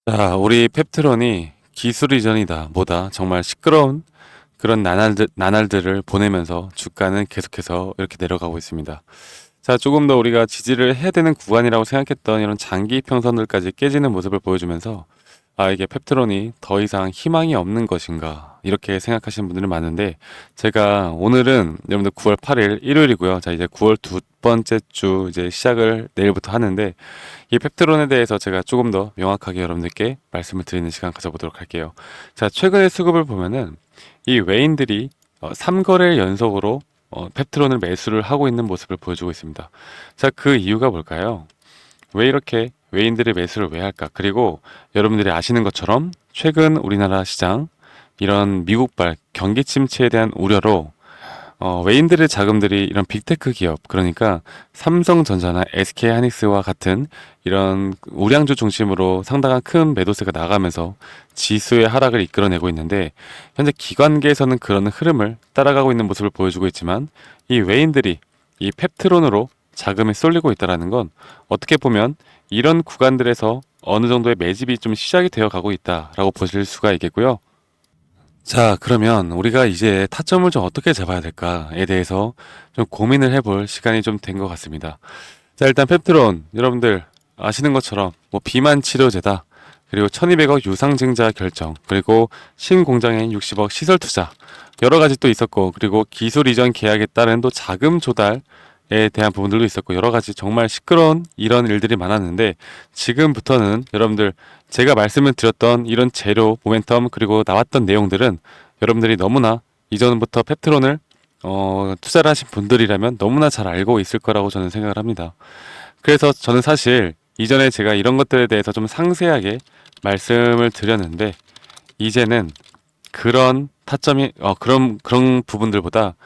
자, 우리 펩트론이 기술 이전이다, 뭐다, 정말 시끄러운 그런 나날들을 보내면서 주가는 계속해서 이렇게 내려가고 있습니다. 자, 조금 더 우리가 지지를 해야 되는 구간이라고 생각했던 이런 장기 평선들까지 깨지는 모습을 보여주면서 이게 펩트론이 더 이상 희망이 없는 것인가 이렇게 생각하시는 분들이 많은데, 제가 오늘은 여러분들 9월 8일 일요일이고요. 자, 이제 9월 두 번째 주 이제 시작을 내일부터 하는데, 이 펩트론에 대해서 제가 조금 더 명확하게 여러분들께 말씀을 드리는 시간 가져보도록 할게요. 자, 최근의 수급을 보면은 이 외인들이 3거래일 연속으로 펩트론을 매수를 하고 있는 모습을 보여주고 있습니다. 자, 그 이유가 뭘까요? 왜 이렇게 외인들이 매수를 왜 할까? 그리고 여러분들이 아시는 것처럼 최근 우리나라 시장 이런 미국발 경기 침체에 대한 우려로 외인들의 자금들이 이런 빅테크 기업, 그러니까 삼성전자나 SK하이닉스와 같은 이런 우량주 중심으로 상당한 큰 매도세가 나가면서 지수의 하락을 이끌어내고 있는데, 현재 기관계에서는 그런 흐름을 따라가고 있는 모습을 보여주고 있지만, 이 외인들이 이 펩트론으로 자금이 쏠리고 있다는 건 어떻게 보면 이런 구간들에서 어느 정도의 매집이 좀 시작이 되어 가고 있다라고 보실 수가 있겠고요. 자, 그러면 우리가 이제 타점을 좀 어떻게 잡아야 될까에 대해서 좀 고민을 해볼 시간이 좀 된 것 같습니다. 자, 일단 펩트론, 여러분들 아시는 것처럼 뭐 비만 치료제다, 그리고 1200억 유상증자 결정, 그리고 신공장에 60억 시설 투자, 여러 가지 또 있었고, 그리고 기술 이전 계약에 따른 또 자금 조달에 대한 부분들도 있었고, 여러 가지 정말 시끄러운 이런 일들이 많았는데, 지금부터는 여러분들 제가 말씀을 드렸던 이런 재료, 모멘텀, 그리고 나왔던 내용들은 여러분들이 너무나 이전부터 펩트론을 투자를 하신 분들이라면 너무나 잘 알고 있을 거라고 저는 생각을 합니다. 그래서 저는 사실 이전에 제가 이런 것들에 대해서 좀 상세하게 말씀을 드렸는데, 이제는 그런 타점이 그런 부분들보다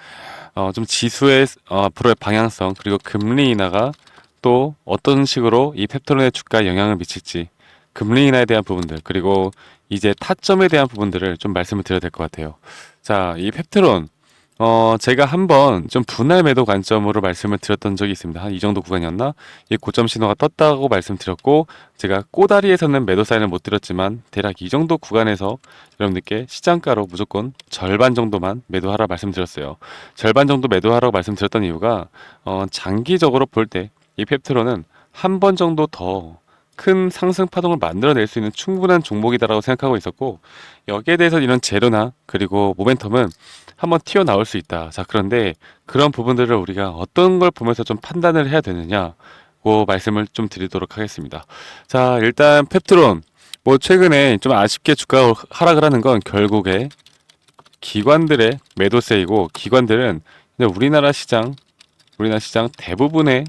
좀 지수의 앞으로의 방향성, 그리고 금리 인하가 또 어떤 식으로 이 펩트론의 주가에 영향을 미칠지, 금리 인하에 대한 부분들, 그리고 이제 타점에 대한 부분들을 좀 말씀을 드려야 될 것 같아요. 자, 이 펩트론, 제가 한번 좀 분할 매도 관점으로 말씀을 드렸던 적이 있습니다. 한 이 정도 구간이었나? 이 고점 신호가 떴다고 말씀드렸고, 제가 꼬다리에서는 매도 사인을 못 드렸지만, 대략 이 정도 구간에서 여러분들께 시장가로 무조건 절반 정도만 매도하라 말씀드렸어요. 절반 정도 매도하라고 말씀드렸던 이유가, 장기적으로 볼 때 이 펩트론은 한 번 정도 더 큰 상승 파동을 만들어낼 수 있는 충분한 종목이다라고 생각하고 있었고, 여기에 대해서 이런 재료나 그리고 모멘텀은 한번 튀어나올 수 있다. 자, 그런데 그런 부분들을 우리가 어떤 걸 보면서 좀 판단을 해야 되느냐, 그 말씀을 좀 드리도록 하겠습니다. 자, 일단 펩트론, 뭐 최근에 좀 아쉽게 주가가 하락을 하는 건 결국에 기관들의 매도세이고, 기관들은 우리나라 시장 대부분의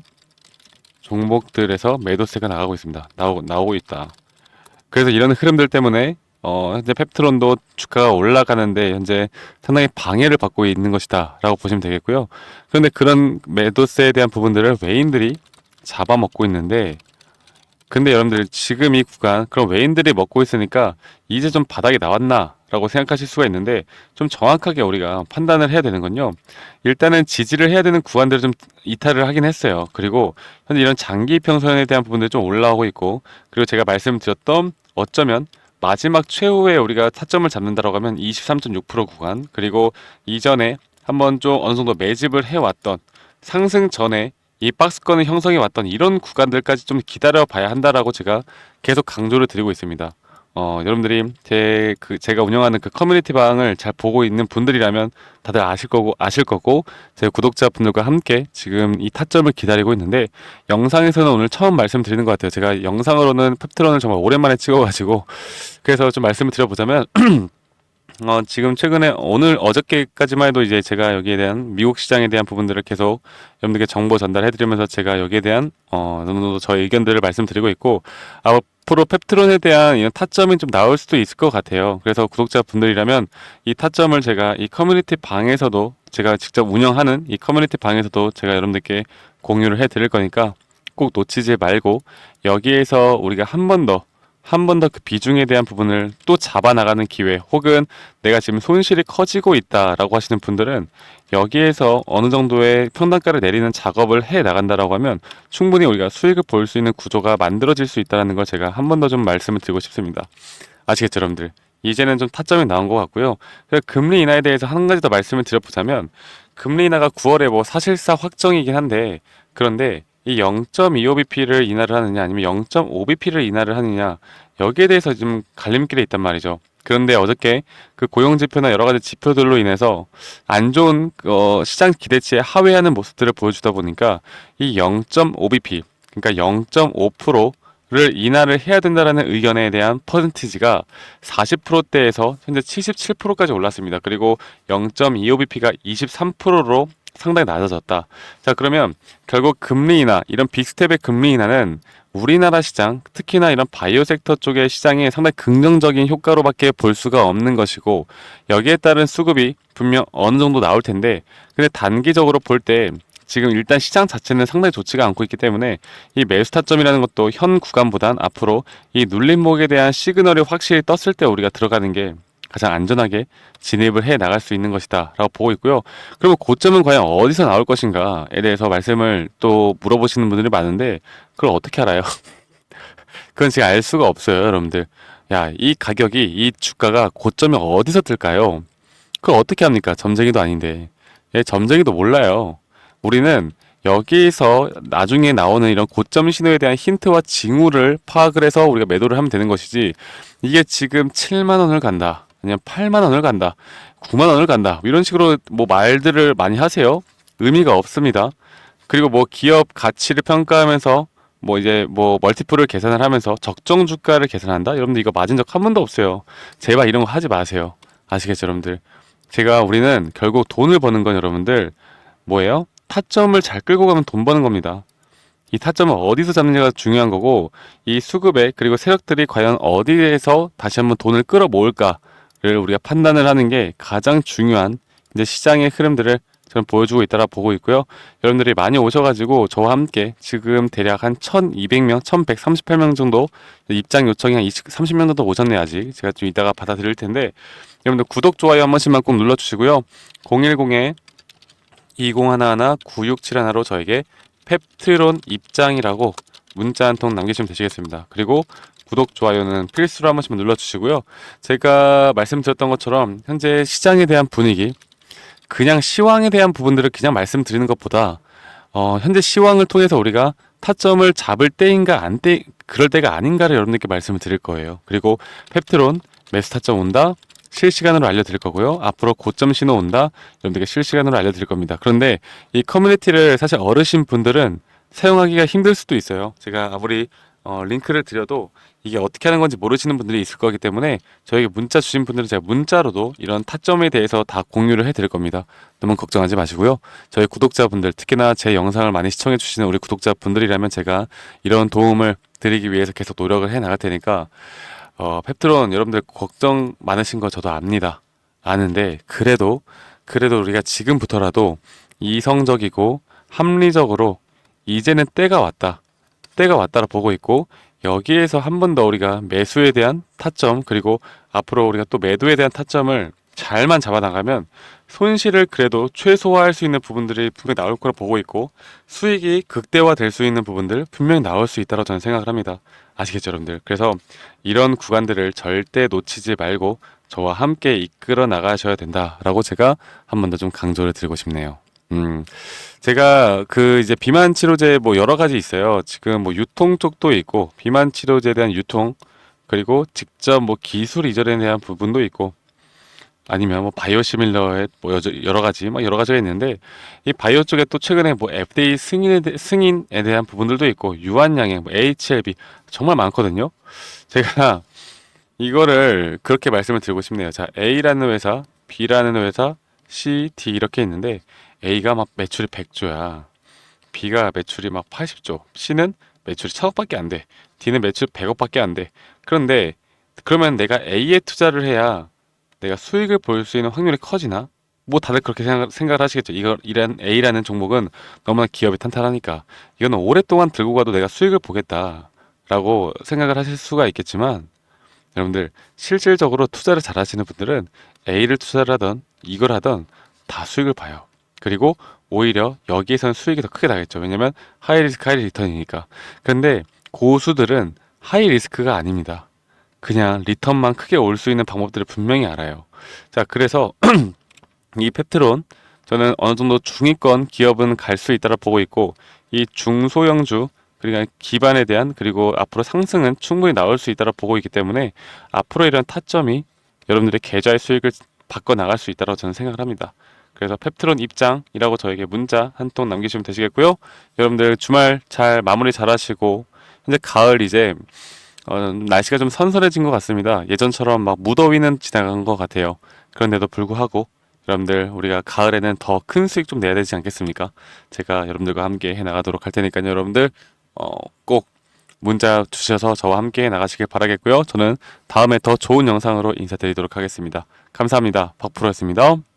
종목들에서 매도세가 나가고 있습니다. 나오고 있다. 그래서 이런 흐름들 때문에 현재 펩트론도 주가가 올라가는데 현재 상당히 방해를 받고 있는 것이다라고 보시면 되겠고요. 그런데 그런 매도세에 대한 부분들을 외인들이 잡아먹고 있는데, 근데 여러분들 지금 이 구간 그럼 외인들이 먹고 있으니까 이제 좀 바닥이 나왔나 라고 생각하실 수가 있는데, 좀 정확하게 우리가 판단을 해야 되는 건요, 일단은 지지를 해야 되는 구간들을 좀 이탈을 하긴 했어요. 그리고 현재 이런 장기 평선에 대한 부분들이 좀 올라오고 있고, 그리고 제가 말씀드렸던 어쩌면 마지막 최후에 우리가 타점을 잡는다라고 하면 23.6% 구간, 그리고 이전에 한번 좀 어느 정도 매집을 해왔던 상승 전에 이 박스권을 형성해 왔던 이런 구간들까지 좀 기다려 봐야 한다라고 제가 계속 강조를 드리고 있습니다. 여러분들이 제가 운영하는 그 커뮤니티 방을 잘 보고 있는 분들이라면 다들 아실 거고, 제 구독자분들과 함께 지금 이 타점을 기다리고 있는데, 영상에서는 오늘 처음 말씀드리는 것 같아요. 제가 영상으로는 펩트론을 정말 오랜만에 찍어가지고, 그래서 좀 말씀을 드려보자면, 지금 최근에 오늘 어저께까지만 해도 이제 제가 여기에 대한 미국 시장에 대한 부분들을 계속 여러분들께 정보 전달해드리면서 제가 여기에 대한 어느 정도 저의 의견들을 말씀드리고 있고, 앞으로 펩트론에 대한 이런 타점이 좀 나올 수도 있을 것 같아요. 그래서 구독자분들이라면 이 타점을 제가 이 커뮤니티 방에서도, 제가 직접 운영하는 이 커뮤니티 방에서도 제가 여러분들께 공유를 해드릴 거니까 꼭 놓치지 말고, 여기에서 우리가 한 번 더 한 번 더 그 비중에 대한 부분을 또 잡아 나가는 기회, 혹은 내가 지금 손실이 커지고 있다라고 하시는 분들은 여기에서 어느 정도의 평단가를 내리는 작업을 해 나간다라고 하면 충분히 우리가 수익을 볼 수 있는 구조가 만들어질 수 있다는 걸 제가 한 번 더 좀 말씀을 드리고 싶습니다. 아시겠죠, 여러분들? 이제는 좀 타점이 나온 것 같고요. 그래서 금리 인하에 대해서 한 가지 더 말씀을 드려보자면, 금리 인하가 9월에 뭐 사실상 확정이긴 한데, 그런데 이 0.25bp를 인하를 하느냐 아니면 0.5bp를 인하를 하느냐, 여기에 대해서 좀 갈림길에 있단 말이죠. 그런데 어저께 그 고용지표나 여러 가지 지표들로 인해서 안 좋은 시장 기대치에 하회하는 모습들을 보여주다 보니까 이 0.5bp, 그러니까 0.5%를 인하를 해야 된다라는 의견에 대한 퍼센티지가 40%대에서 현재 77%까지 올랐습니다. 그리고 0.25bp가 23%로 상당히 낮아졌다. 자, 그러면 결국 금리 인하, 이런 빅스텝의 금리 인하는 우리나라 시장, 특히나 이런 바이오 섹터 쪽의 시장에 상당히 긍정적인 효과로밖에 볼 수가 없는 것이고, 여기에 따른 수급이 분명 어느 정도 나올 텐데, 근데 단기적으로 볼 때 지금 일단 시장 자체는 상당히 좋지가 않고 있기 때문에 이 매수 타점이라는 것도 현 구간보단 앞으로 이 눌림목에 대한 시그널이 확실히 떴을 때 우리가 들어가는 게 가장 안전하게 진입을 해 나갈 수 있는 것이다 라고 보고 있고요. 그러면 고점은 과연 어디서 나올 것인가에 대해서 말씀을 또 물어보시는 분들이 많은데, 그걸 어떻게 알아요? 그건 제가 알 수가 없어요, 여러분들. 야, 이 가격이, 이 주가가 고점이 어디서 뜰까요? 그걸 어떻게 합니까? 점쟁이도 아닌데. 예, 점쟁이도 몰라요. 우리는 여기서 나중에 나오는 이런 고점 신호에 대한 힌트와 징후를 파악을 해서 우리가 매도를 하면 되는 것이지, 이게 지금 7만 원을 간다, 아니면 8만 원을 간다, 9만 원을 간다, 이런 식으로 뭐 말들을 많이 하세요. 의미가 없습니다. 그리고 뭐 기업 가치를 평가하면서 뭐 이제 뭐 멀티플을 계산을 하면서 적정 주가를 계산한다? 여러분들 이거 맞은 적 한 번도 없어요. 제발 이런 거 하지 마세요. 아시겠죠, 여러분들? 우리는 결국 돈을 버는 건 여러분들 뭐예요? 타점을 잘 끌고 가면 돈 버는 겁니다. 이 타점을 어디서 잡느냐가 중요한 거고, 이 수급에 그리고 세력들이 과연 어디에서 다시 한번 돈을 끌어모을까를 우리가 판단을 하는 게 가장 중요한 이제 시장의 흐름들을 저는 보여주고 있다라 보고 있고요. 여러분들이 많이 오셔가지고 저와 함께 지금 대략 한 1200명, 1138명 정도 입장 요청이 한 30명 정도 오셨네요. 아직 제가 좀 이따가 받아드릴 텐데, 여러분들 구독, 좋아요 한 번씩만 꼭 눌러주시고요. 010에 2011-9671로 저에게 펩트론 입장이라고 문자 한 통 남기시면 되시겠습니다. 그리고 구독, 좋아요는 필수로 한 번씩만 눌러주시고요. 제가 말씀드렸던 것처럼 현재 시장에 대한 분위기, 그냥 시황에 대한 부분들을 그냥 말씀드리는 것보다 현재 시황을 통해서 우리가 타점을 잡을 때인가 그럴 때가 아닌가를 여러분들께 말씀을 드릴 거예요. 그리고 펩트론 매수 타점 온다, 실시간으로 알려드릴 거고요. 앞으로 고점 신호 온다, 여러분들께 실시간으로 알려드릴 겁니다. 그런데 이 커뮤니티를 사실 어르신 분들은 사용하기가 힘들 수도 있어요. 제가 아무리 링크를 드려도 이게 어떻게 하는 건지 모르시는 분들이 있을 거기 때문에 저에게 문자 주신 분들은 제가 문자로도 이런 타점에 대해서 다 공유를 해드릴 겁니다. 너무 걱정하지 마시고요. 저희 구독자분들, 특히나 제 영상을 많이 시청해 주시는 우리 구독자분들이라면 제가 이런 도움을 드리기 위해서 계속 노력을 해 나갈 테니까, 펩트론 여러분들 걱정 많으신 거 저도 압니다. 아는데 그래도 우리가 지금부터라도 이성적이고 합리적으로 이제는 때가 왔다라 보고 있고, 여기에서 한 번 더 우리가 매수에 대한 타점, 그리고 앞으로 우리가 또 매도에 대한 타점을 잘만 잡아나가면 손실을 그래도 최소화할 수 있는 부분들이 분명히 나올 거라 보고 있고, 수익이 극대화 될 수 있는 부분들 분명히 나올 수 있다고 저는 생각을 합니다. 아시겠죠, 여러분들? 그래서 이런 구간들을 절대 놓치지 말고 저와 함께 이끌어 나가셔야 된다라고 제가 한 번 더 좀 강조를 드리고 싶네요. 제가 이제 비만 치료제 뭐 여러 가지 있어요. 지금 뭐 유통 쪽도 있고, 비만 치료제에 대한 유통, 그리고 직접 뭐 기술 이전에 대한 부분도 있고, 아니면 뭐 바이오시밀러의 뭐 여러 가지 막 여러 가지가 있는데, 이 바이오 쪽에 또 최근에 뭐 FDA 승인에 대한 부분들도 있고, 유한양행, 뭐 HLB 정말 많거든요. 제가 이거를 그렇게 말씀을 드리고 싶네요. 자, A라는 회사, B라는 회사, C, D 이렇게 있는데, A가 막 매출이 100조야. B가 매출이 막 80조. C는 매출이 1000억밖에 안 돼. D는 매출 100억밖에 안 돼. 그런데 그러면 내가 A에 투자를 해야 내가 수익을 볼 수 있는 확률이 커지나? 뭐 다들 그렇게 생각을 하시겠죠. 이런 A라는 종목은 너무나 기업이 탄탄하니까 이거는 오랫동안 들고 가도 내가 수익을 보겠다라고 라고 생각을 하실 수가 있겠지만 여러분들 실질적으로 투자를 잘 하시는 분들은 A를 투자를 하던 이걸 하던 다 수익을 봐요. 그리고 오히려 여기에서는 수익이 더 크게 나겠죠. 왜냐면 하이 리스크 하이 리턴이니까. 근데 고수들은 하이 리스크가 아닙니다. 그냥 리턴만 크게 올 수 있는 방법들을 분명히 알아요. 자, 그래서 이 펩트론 저는 어느 정도 중위권 기업은 갈 수 있다고 보고 있고 이 중소형주 그러니까 기반에 대한 그리고 앞으로 상승은 충분히 나올 수 있다고 보고 있기 때문에 앞으로 이런 타점이 여러분들의 계좌의 수익을 바꿔 나갈 수 있다고 저는 생각을 합니다. 그래서 펩트론 입장이라고 저에게 문자 한 통 남기시면 되시겠고요. 여러분들 주말 잘 마무리 잘 하시고 현재 가을 이제 날씨가 좀 선선해진 것 같습니다. 예전처럼 막 무더위는 지나간 것 같아요. 그런데도 불구하고 여러분들 우리가 가을에는 더 큰 수익 좀 내야 되지 않겠습니까? 제가 여러분들과 함께 해 나가도록 할 테니까요. 여러분들 꼭 문자 주셔서 저와 함께 나가시길 바라겠고요. 저는 다음에 더 좋은 영상으로 인사드리도록 하겠습니다. 감사합니다. 박프로였습니다.